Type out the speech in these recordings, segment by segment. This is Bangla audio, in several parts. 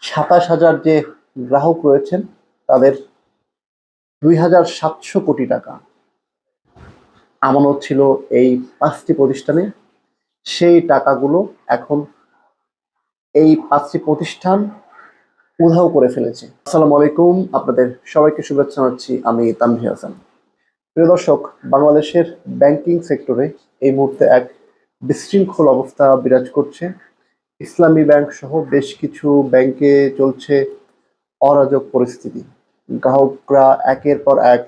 ২৭,০০০ যে গ্রাহক রয়েছেন তাদের ২,৭০০ কোটি টাকা আমানত ছিল এই ৫টি প্রতিষ্ঠানে। সেই টাকাগুলো এখন এই ৫টি প্রতিষ্ঠান উধাও করে ফেলেছে। আসসালামু আলাইকুম, আপনাদের সবাইকে শুভেচ্ছা জানাচ্ছি। আমি তানভীর হাসান। প্রিয় দর্শক, বাংলাদেশের ব্যাংকিং সেক্টরে এই মুহূর্তে এক বিশৃঙ্খল অবস্থা বিরাজ করছে। ইসলামী ব্যাংক সহ বেশ কিছু ব্যাংকে চলছে অরাজক পরিস্থিতি। গ্রাহকরা একের পর এক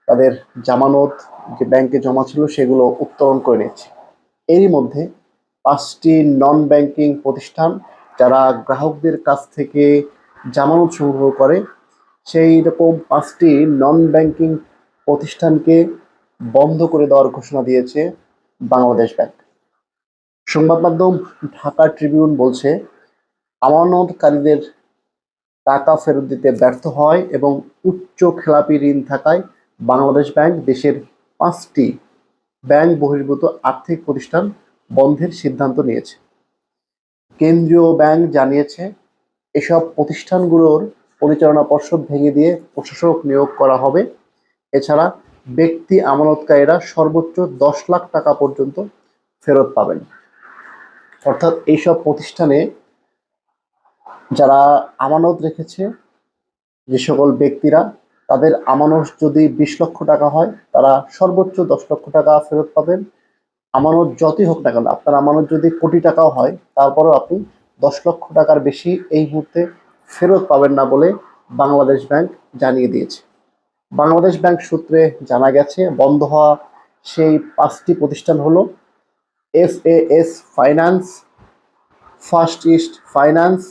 তাদের জামানত যে ব্যাংকে জমা ছিল সেগুলো উত্তোলন করে নিচ্ছে। এরই মধ্যে ৫টি নন ব্যাংকিং প্রতিষ্ঠান যারা গ্রাহকদের কাছ থেকে জামানত সংগ্রহ করে, সেই রকম ৫টি নন ব্যাংকিং প্রতিষ্ঠানকে বন্ধ করে দেওয়ার ঘোষণা দিয়েছে বাংলাদেশ ব্যাংক। সংবাদ মাধ্যম ঢাকা ট্রিবিউন বলছে, আমানতকারীদের টাকা ফেরত দিতে ব্যর্থ হয় এবং উচ্চ খেলাপি ঋণ থাকায় বাংলাদেশ ব্যাংক দেশের ৫টি ব্যাংক বহির্ভূত আর্থিক প্রতিষ্ঠান বন্ধের সিদ্ধান্ত নিয়েছে। কেন্দ্রীয় ব্যাংক জানিয়েছে, এসব প্রতিষ্ঠানগুলোর পরিচালনা পর্ষদ ভেঙে দিয়ে প্রশাসক নিয়োগ করা হবে। এছাড়া ব্যক্তি আমানতকারীরা সর্বোচ্চ ১০ লাখ টাকা পর্যন্ত ফেরত পাবেন। অর্থাৎ এইসব প্রতিষ্ঠানে যারা আমানত রেখেছে, যে সকল ব্যক্তিরা, তাদের আমানত যদি ২০ লক্ষ টাকা হয় তারা সর্বোচ্চ ১০ লক্ষ টাকা ফেরত পাবেন। আমানত যতই হোক না কেন, আপনার আমানত যদি কোটি টাকাও হয় তারপরেও আপনি ১০ লক্ষ টাকার বেশি এই মুহূর্তে ফেরত পাবেন না বলে বাংলাদেশ ব্যাংক জানিয়ে দিয়েছে। বাংলাদেশ ব্যাংক সূত্রে জানা গেছে, বন্ধ হওয়া সেই ৫টি প্রতিষ্ঠান হলো FAS finance, first east finance,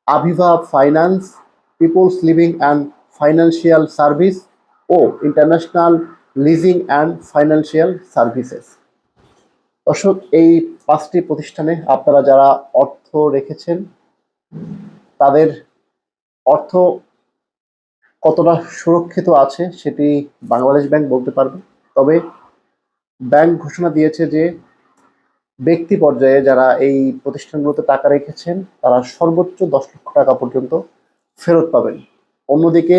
Aviva finance, people's leasing and financial service ও international leasing and financial services. দর্শক, এই ৫টি প্রতিষ্ঠানে আপনারা যারা অর্থ রেখেছেন তাদের অর্থ কতটা সুরক্ষিত আছে সেটি বাংলাদেশ ব্যাংক বলতে পারবে। তবে ব্যাংক ঘোষণা দিয়েছে যে ব্যক্তি পর্যায়ে যারা এই প্রতিষ্ঠানগুলোতে টাকা রেখেছেন তারা সর্বোচ্চ ১০ লক্ষ টাকা পর্যন্ত ফেরত পাবেন। অন্যদিকে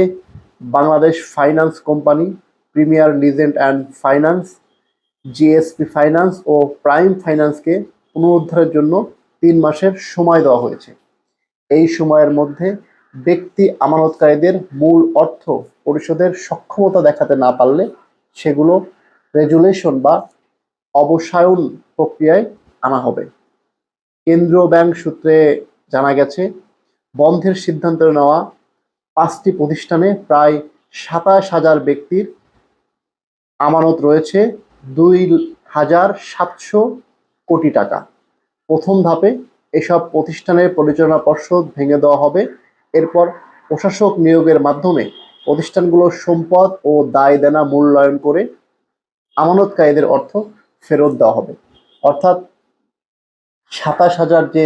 Bangladesh finance company, premier leasing and finance, GSP finance ও প্রাইম ফাইন্যান্সকে পুনরুদ্ধারের জন্য ৩ মাসের সময় দেওয়া হয়েছে। এই সময়ের মধ্যে ব্যক্তি আমানতকারীদের মূল অর্থ পরিশোধের সক্ষমতা দেখাতে না পারলে সেগুলো রেজুলেশন বা অবসায়ন প্রক্রিয়ায় আনা হবে। কেন্দ্রীয় ব্যাংক সূত্রে জানা গেছে, বন্ধের সিদ্ধান্ত নেওয়া ৫টি প্রতিষ্ঠানে প্রায় ২৭,০০০ ব্যক্তির আমানত রয়েছে ২,৭০০ কোটি টাকা। প্রথম ধাপে এসব প্রতিষ্ঠানের পরিচালনা পর্ষদ ভেঙে দেওয়া হবে। এরপর প্রশাসক নিয়োগের মাধ্যমে প্রতিষ্ঠানগুলোর সম্পদ ও দায় দেনা মূল্যায়ন করে আমানতকারীদের অর্থ ফেরত দেওয়া হবে। অর্থাৎ ২৭,০০০ যে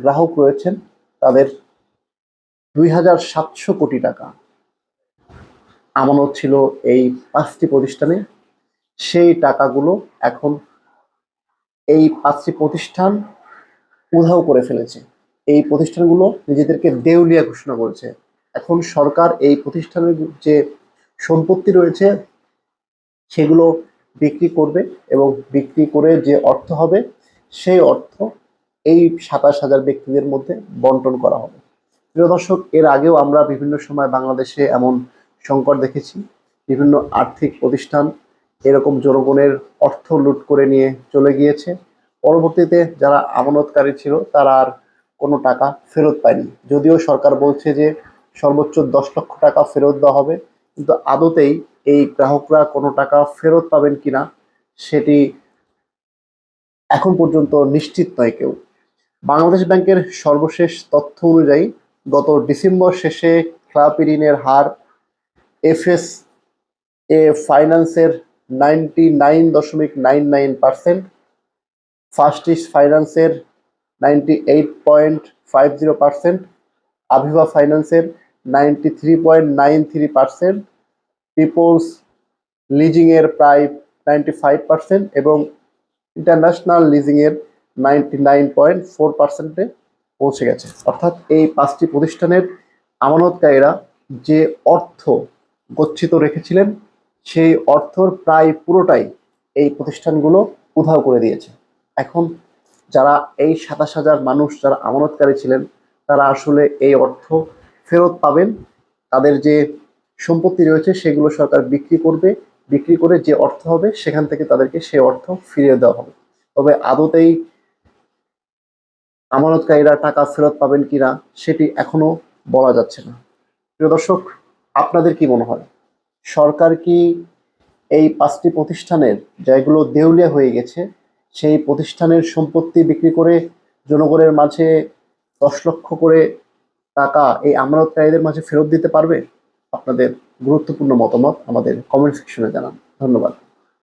গ্রাহক রয়েছেন তাদের ২,৭০০ কোটি টাকা আমানত ছিল এই ৫টি প্রতিষ্ঠানে। সেই টাকাগুলো এখন এই ৫টি প্রতিষ্ঠান উধাও করে ফেলেছে। এই প্রতিষ্ঠানগুলো নিজেদেরকে দেউলিয়া ঘোষণা করেছে। এখন সরকার এই প্রতিষ্ঠানের যে সম্পত্তি রয়েছে সেগুলো বিক্রি করবে এবং বিক্রি করে যে অর্থ হবে সেই অর্থ এই ২৭,০০০ ব্যক্তিদের মধ্যে বন্টন করা হবে। প্রিয় দর্শক, এর আগেও আমরা বিভিন্ন সময় বাংলাদেশে এমন সংকট দেখেছি। বিভিন্ন আর্থিক প্রতিষ্ঠান এরকম জনগণের অর্থ লুট করে নিয়ে চলে গিয়েছে। পরবর্তীতে যারা আমানতকারী ছিল তারা আর কোনো টাকা ফেরত পায়নি। যদিও সরকার বলছে যে সর্বোচ্চ ১০ লক্ষ টাকা ফেরত দেওয়া হবে, কিন্তু আদতেই এই গ্রাহকরা কোনো টাকা ফেরত পাবেন কিনা সেটি এখন পর্যন্ত নিশ্চিত নয় কেউ। বাংলাদেশ ব্যাংকের সর্বশেষ তথ্য অনুযায়ী গত ডিসেম্বর শেষে খেলাপি ঋণের হার FSA ফাইন্যান্সের 99.99%, ফার্স্ট ইস্ট ফাইন্যান্সের 98.50%, আভিভা ফাইন্যান্সের 93.93%, পিপলস লিজিংয়ের প্রায় 95% এবং ইন্টারন্যাশনাল লিজিংয়ের 99.4%-এ পৌঁছে গেছে। অর্থাৎ এই 5টি প্রতিষ্ঠানের আমানতকারীরা যে অর্থ গচ্ছিত রেখেছিলেন সেই অর্থর প্রায় পুরোটাই এই প্রতিষ্ঠানগুলো উধাও করে দিয়েছে। এখন যারা এই 27,000 মানুষ যারা আমানতকারী ছিলেন তারা আসলে এই অর্থ ফেরত পাবেন। তাদের যে সম্পত্তি রয়েছে সেগুলো সরকার বিক্রি করবে, বিক্রি করে যে অর্থ হবে সেখান থেকে তাদেরকে সেই অর্থ ফিরিয়ে দেওয়া হবে। তবে আদতেই আমানতকারীরা টাকা ফেরত পাবেন কিনা সেটি এখনো বলা যাচ্ছে না। প্রিয় দর্শক, আপনাদের কি মনে হয় সরকার কি এই 5টি প্রতিষ্ঠানের যেগুলো দেউলিয়া হয়ে গেছে সেই প্রতিষ্ঠানের সম্পত্তি বিক্রি করে জনগণের মাঝে 10 লক্ষ করে টাকা এই আমানতকারীদের মাঝে ফেরত দিতে পারবে? আপনাদের গুরুত্বপূর্ণ মতামত আমাদের কমেন্ট সেকশনে জানান। ধন্যবাদ।